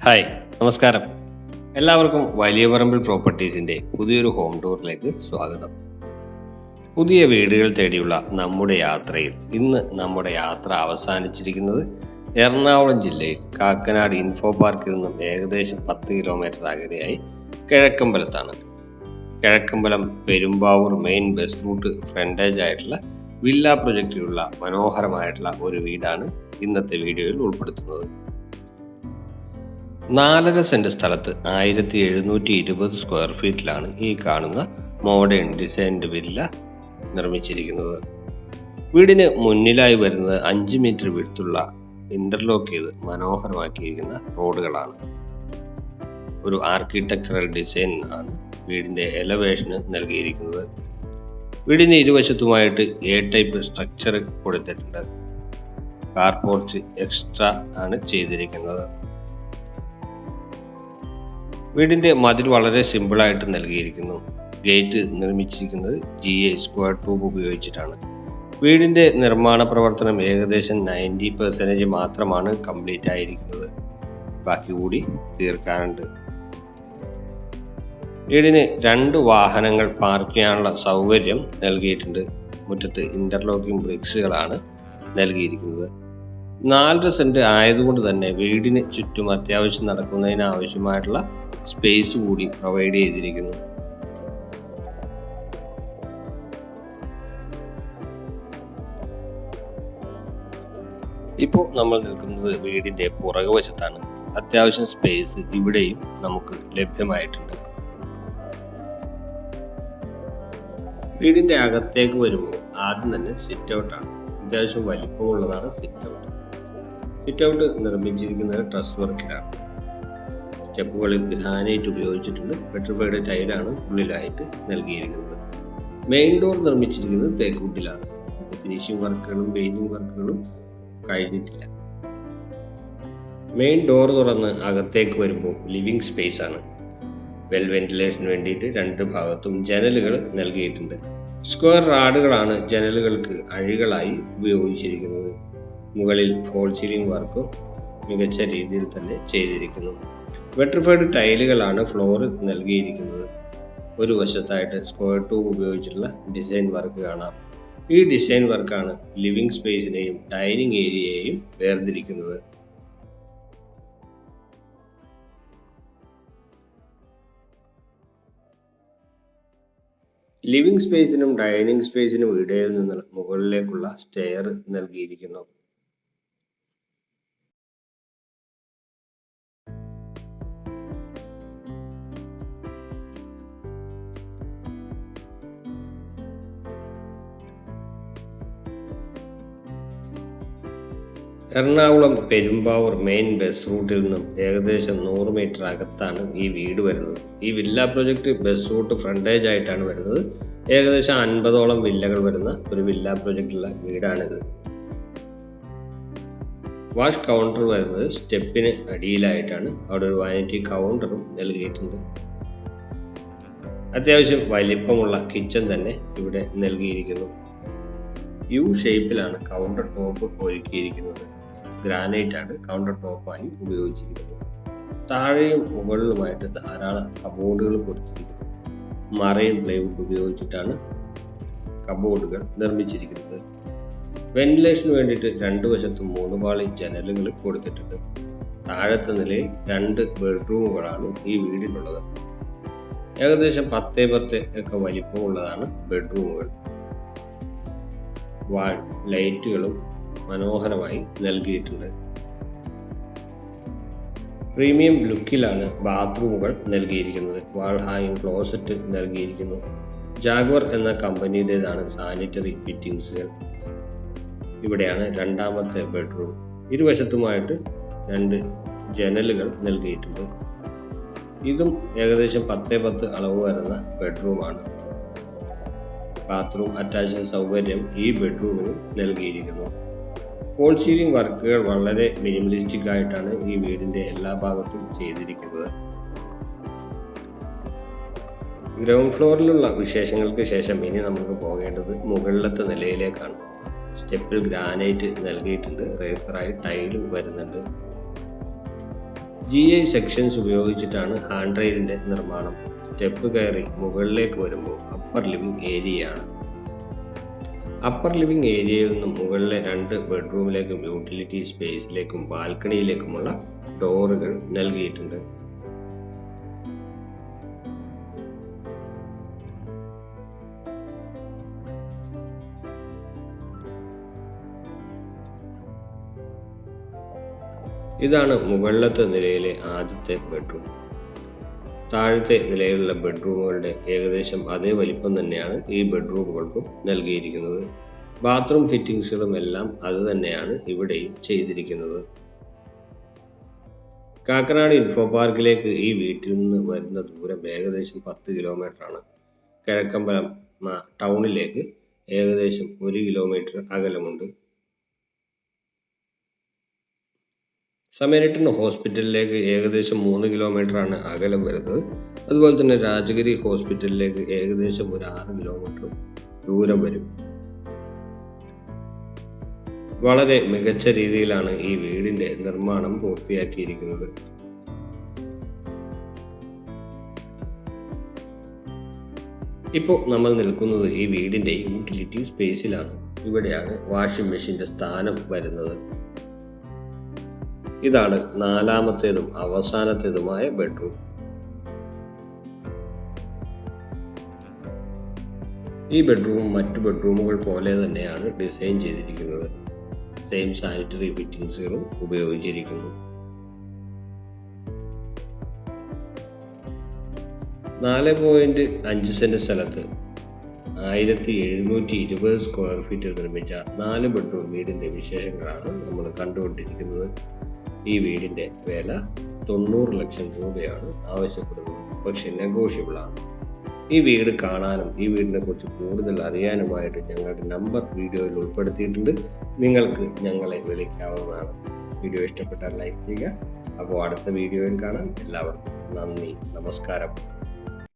Hi, നമസ്കാരം. എല്ലാവർക്കും വലിയ പറമ്പിൽ പ്രോപ്പർട്ടീസിൻ്റെ പുതിയൊരു ഹോം ടൂറിലേക്ക് സ്വാഗതം. പുതിയ വീടുകൾ തേടിയുള്ള നമ്മുടെ യാത്രയിൽ ഇന്ന് നമ്മുടെ യാത്ര അവസാനിച്ചിരിക്കുന്നത് എറണാകുളം ജില്ലയിൽ കാക്കനാട് ഇൻഫോ പാർക്കിൽ നിന്നും ഏകദേശം 10 കിലോമീറ്റർ അകലെയായി കിഴക്കമ്പലത്താണ്. Kizhakkambalam Perumbavoor main bus route frontage ആയിട്ടുള്ള വില്ല പ്രൊജക്റ്റിലുള്ള മനോഹരമായിട്ടുള്ള ഒരു വീടാണ് ഇന്നത്തെ വീഡിയോയിൽ ഉൾപ്പെടുത്തുന്നത്. 4.5 സെന്റ് സ്ഥലത്ത് 1720 സ്ക്വയർ ഫീറ്റിലാണ് ഈ കാണുന്ന മോഡേൺ ഡിസൈൻഡ് വില്ല നിർമ്മിച്ചിരിക്കുന്നത്. വീടിന് മുന്നിലായി വരുന്നത് 5 മീറ്റർ വിടുത്തുള്ള ഇന്റർലോക്ക് ചെയ്ത് മനോഹരമാക്കിയിരിക്കുന്ന റോഡുകളാണ്. ഒരു ആർക്കിടെക്ചറൽ ഡിസൈൻ ആണ് വീടിന്റെ എലവേഷന് നൽകിയിരിക്കുന്നത്. വീടിന് ഇരുവശത്തുമായിട്ട് എ ടൈപ്പ് സ്ട്രക്ചർ കൊടുത്തിട്ടുണ്ട്. കാർ പോർച്ച് എക്സ്ട്രാ ആണ് ചെയ്തിരിക്കുന്നത്. വീടിന്റെ മതിൽ വളരെ സിമ്പിളായിട്ട് നൽകിയിരിക്കുന്നു. ഗേറ്റ് നിർമ്മിച്ചിരിക്കുന്നത് GA സ്ക്വയർ ട്യൂബ് ഉപയോഗിച്ചിട്ടാണ്. വീടിന്റെ നിർമ്മാണ പ്രവർത്തനം ഏകദേശം 90% മാത്രമാണ് കംപ്ലീറ്റ് ആയിരിക്കുന്നത്. ബാക്കി കൂടി തീർക്കാനുണ്ട്. വീടിന് 2 വാഹനങ്ങൾ പാർക്ക് ചെയ്യാനുള്ള സൗകര്യം നൽകിയിട്ടുണ്ട്. മുറ്റത്ത് ഇന്റർലോക്കിംഗ് ബ്രിക്സുകളാണ് നൽകിയിരിക്കുന്നത്. 4.5 സെന്റ് ആയതുകൊണ്ട് തന്നെ വീടിന് ചുറ്റും അത്യാവശ്യം നടക്കുന്നതിന് ആവശ്യമായിട്ടുള്ള സ്പേസ് കൂടി പ്രൊവൈഡ് ചെയ്തിരിക്കുന്നു. ഇപ്പോൾ നമ്മൾ നിൽക്കുന്നത് വീടിന്റെ പുറകുവശത്താണ്. അത്യാവശ്യം സ്പേസ് ഇവിടെയും നമുക്ക് ലഭ്യമായിട്ടുണ്ട്. വീടിന്റെ അകത്തേക്ക് വരുമ്പോൾ ആദ്യം തന്നെ സിറ്റ് ഔട്ടാണ്. അത്യാവശ്യം വലിപ്പമുള്ളതാണ് സിറ്റ് ഔട്ട്. സിറ്റ് ഔട്ട് നിർമ്മിച്ചിരിക്കുന്നത് ട്രസ് വർക്കിലാണ്. സ്റ്റെപ്പുകളിൽ ഗ്രാനൈറ്റ് ഉപയോഗിച്ചിട്ടുണ്ട്. പെട്രിഫൈഡ് ടൈലാണ് ഉള്ളിലായിട്ട് നൽകിയിരിക്കുന്നത്. മെയിൻ ഡോർ നിർമ്മിച്ചിരിക്കുന്നത് തേക്കൂട്ടിലാണ്. ഫിനിഷിംഗ് വർക്കുകളും പെയിന്റിംഗ് വർക്കുകളും കഴിഞ്ഞിട്ടില്ല. മെയിൻ ഡോർ തുറന്ന് അകത്തേക്ക് വരുമ്പോൾ ലിവിംഗ് സ്പേസ് ആണ്. വെൽ വെന്റിലേഷന് വേണ്ടിയിട്ട് 2 ഭാഗത്തും ജനലുകൾ നൽകിയിട്ടുണ്ട്. സ്ക്വയർ റാഡുകളാണ് ജനലുകൾക്ക് അഴികളായി ഉപയോഗിച്ചിരിക്കുന്നത്. മുകളിൽ ഫോൾ സീലിംഗ് വർക്കും മികച്ച രീതിയിൽ തന്നെ ചെയ്തിരിക്കുന്നു. വെട്രിഫൈഡ് ടൈലുകളാണ് ഫ്ലോർ നൽകിയിരിക്കുന്നത്. ഒരു വശത്തായിട്ട് സ്ക്വയർ ട്യൂബ് ഉപയോഗിച്ചിട്ടുള്ള ഡിസൈൻ വർക്ക് കാണാം. ഈ ഡിസൈൻ വർക്കാണ് ലിവിംഗ് സ്പേസിനെയും ഡൈനിങ് ഏരിയയെയും വേർതിരിക്കുന്നത്. ലിവിംഗ് സ്പേസിനും ഡൈനിങ് സ്പേസിനും ഇടയിൽ നിന്ന് മുകളിലേക്കുള്ള സ്റ്റെയർ നൽകിയിരിക്കുന്നു. എറണാകുളം പെരുമ്പാവൂർ മെയിൻ ബസ് റൂട്ടിൽ നിന്നും ഏകദേശം 100 മീറ്റർ അകത്താണ് ഈ വീട് വരുന്നത്. ഈ villa project bus route frontage ആയിട്ടാണ് വരുന്നത്. ഏകദേശം 50ഓളം വില്ലകൾ വരുന്ന ഒരു വില്ല പ്രൊജക്റ്റുള്ള വീടാണിത്. വാഷ് കൗണ്ടർ വരുന്നത് സ്റ്റെപ്പിന് അടിയിലായിട്ടാണ്. അവിടെ ഒരു വാനിറ്റി കൗണ്ടറും നൽകിയിട്ടുണ്ട്. അത്യാവശ്യം വലിപ്പമുള്ള കിച്ചൺ തന്നെ ഇവിടെ നൽകിയിരിക്കുന്നു. യു ഷേപ്പിലാണ് കൗണ്ടർ ടോപ്പ് ഒരുക്കിയിരിക്കുന്നത്. ഗ്രാനൈറ്റ് ആണ് കൗണ്ടർ ടോപ്പായി ഉപയോഗിച്ചിരിക്കുന്നത്. താഴെയും മുകളിലുമായിട്ട് ധാരാളം കബോർഡുകൾ കൊടുത്തിരിക്കുന്നു. മറൈൻ പ്ലൈവുഡ് ഉപയോഗിച്ചിട്ടാണ് കബോർഡുകൾ നിർമ്മിച്ചിരിക്കുന്നത്. വെന്റിലേഷന് വേണ്ടിയിട്ട് 2 വശത്തും 3 പാളി ജനലുകൾ കൊടുത്തിട്ടുണ്ട്. താഴത്തെ നിലയിൽ 2 ബെഡ്റൂമുകളാണ് ഈ വീടിനുള്ളത്. ഏകദേശം 10x10 ഒക്കെ വലിപ്പമുള്ളതാണ് ബെഡ്റൂമുകൾ. വാൾ ലൈറ്റുകളും മനോഹരമായി നൽകിയിട്ടുണ്ട്. പ്രീമിയം ലുക്കിലാണ് ബാത്റൂമുകൾ നൽകിയിരിക്കുന്നത്. വാൾ ഹാങ്ങിങ് ക്ലോസറ്റ് നൽകിയിരിക്കുന്നു. ജാഗ്വർ എന്ന കമ്പനിയുടേതാണ് സാനിറ്ററി ഫിറ്റിംഗ്സുകൾ. ഇവിടെയാണ് 2ാമത്തെ ബെഡ്റൂം. ഇരുവശത്തുമായിട്ട് 2 ജനലുകൾ നൽകിയിട്ടുണ്ട്. ഇതും ഏകദേശം 10x10 അളവ് വരുന്ന ബെഡ്റൂമാണ്. ബാത്റൂം അറ്റാച്ച്ഡ് സൗകര്യം ഈ ബെഡ്റൂമിനും നൽകിയിരിക്കുന്നു. ഫോൾ സീലിംഗ് വർക്കുകൾ വളരെ മിനിമലിസ്റ്റിക് ആയിട്ടാണ് ഈ വീടിന്റെ എല്ലാ ഭാഗത്തും ചെയ്തിരിക്കുന്നത്. ഗ്രൗണ്ട് ഫ്ലോറിലുള്ള വിശേഷങ്ങൾക്ക് ശേഷം ഇനി നമുക്ക് പോകേണ്ടത് മുകളിലത്തെ നിലയിലേക്കാണ്. സ്റ്റെപ്പിൽ ഗ്രാനൈറ്റ് നൽകിയിട്ടുണ്ട്. റേസറായി ടൈലും വരുന്നുണ്ട്. GI സെക്ഷൻസ് ഉപയോഗിച്ചിട്ടാണ് ഹാൻഡ് റെയിലിൻ്റെ നിർമ്മാണം. സ്റ്റെപ്പ് കയറി മുകളിലേക്ക് വരുമ്പോൾ അപ്പർ ലിവിംഗ് ഏരിയയാണ്. അപ്പർ ലിവിംഗ് ഏരിയയിൽ നിന്നും മുകളിലെ 2 ബെഡ്റൂമിലേക്കും യൂട്ടിലിറ്റി സ്പേസിലേക്കും ബാൽക്കണിയിലേക്കുമുള്ള ഡോറുകൾ നൽകിയിട്ടുണ്ട്. ഇതാണ് മുകളിലത്തെ നിലയിലെ ആദ്യത്തെ ബെഡ്റൂം. താഴത്തെ നിലയിലുള്ള ബെഡ്റൂമുകളുടെ ഏകദേശം അതേ വലിപ്പം തന്നെയാണ് ഈ ബെഡ്റൂമുകൾക്കും നൽകിയിരിക്കുന്നത്. ബാത്റൂം ഫിറ്റിംഗ്സുകളും എല്ലാം അത് തന്നെയാണ് ഇവിടെയും ചെയ്തിരിക്കുന്നത്. കാക്കനാട് ഇൻഫോ പാർക്കിലേക്ക് ഈ വീട്ടിൽ നിന്ന് വരുന്ന ദൂരം ഏകദേശം 10 കിലോമീറ്ററാണ്. കിഴക്കമ്പലം ടൗണിലേക്ക് ഏകദേശം 1 കിലോമീറ്റർ അകലമുണ്ട്. സമയനട്ടൻ ഹോസ്പിറ്റലിലേക്ക് ഏകദേശം 3 കിലോമീറ്ററാണ് അകലം വരുന്നത്. അതുപോലെ തന്നെ രാജഗിരി ഹോസ്പിറ്റലിലേക്ക് ഏകദേശം ഒരു 6 കിലോമീറ്റർ ദൂരം വരും. വളരെ മികച്ച രീതിയിലാണ് ഈ വീടിന്റെ നിർമ്മാണം പൂർത്തിയാക്കിയിരിക്കുന്നത്. ഇപ്പോൾ നമ്മൾ നിൽക്കുന്നത് ഈ വീടിന്റെ യൂട്ടിലിറ്റി സ്പേസിലാണ്. ഇവിടെയാണ് വാഷിംഗ് മെഷീന്റെ സ്ഥാനം വരുന്നത്. ഇതാണ് 4ാമത്തേതും അവസാനത്തേതുമായ ബെഡ്റൂം. ഈ ബെഡ്റൂം മറ്റു ബെഡ്റൂമുകൾ പോലെ തന്നെയാണ് ഡിസൈൻ ചെയ്തിരിക്കുന്നത്. സെയിം സാനിറ്ററി ഫിറ്റിംഗ്സുകളും ഉപയോഗിച്ചിരിക്കുന്നു. 4.5 സെന്റ് സ്ഥലത്ത് 1720 സ്ക്വയർ ഫീറ്റിൽ നിർമ്മിച്ച 4 ബെഡ്റൂം വീടിന്റെ വിശേഷങ്ങളാണ് നമ്മൾ കണ്ടുകൊണ്ടിരിക്കുന്നത്. ഈ വീടിന്റെ വില 90 ലക്ഷം രൂപയാണ് ആവശ്യപ്പെടുന്നത്. പക്ഷെ നെഗോഷ്യബിൾ ആണ്. ഈ വീട് കാണാനും ഈ വീടിനെ കുറിച്ച് കൂടുതൽ അറിയാനുമായിട്ട് ഞങ്ങളുടെ നമ്പർ വീഡിയോയിൽ ഉൾപ്പെടുത്തിയിട്ടുണ്ട്. നിങ്ങൾക്ക് ഞങ്ങളെ വിളിക്കാവുന്നതാണ്. വീഡിയോ ഇഷ്ടപ്പെട്ടാൽ ലൈക്ക് ചെയ്യുക. അപ്പോൾ അടുത്ത വീഡിയോയിൽ കാണാം. എല്ലാവർക്കും നന്ദി, നമസ്കാരം.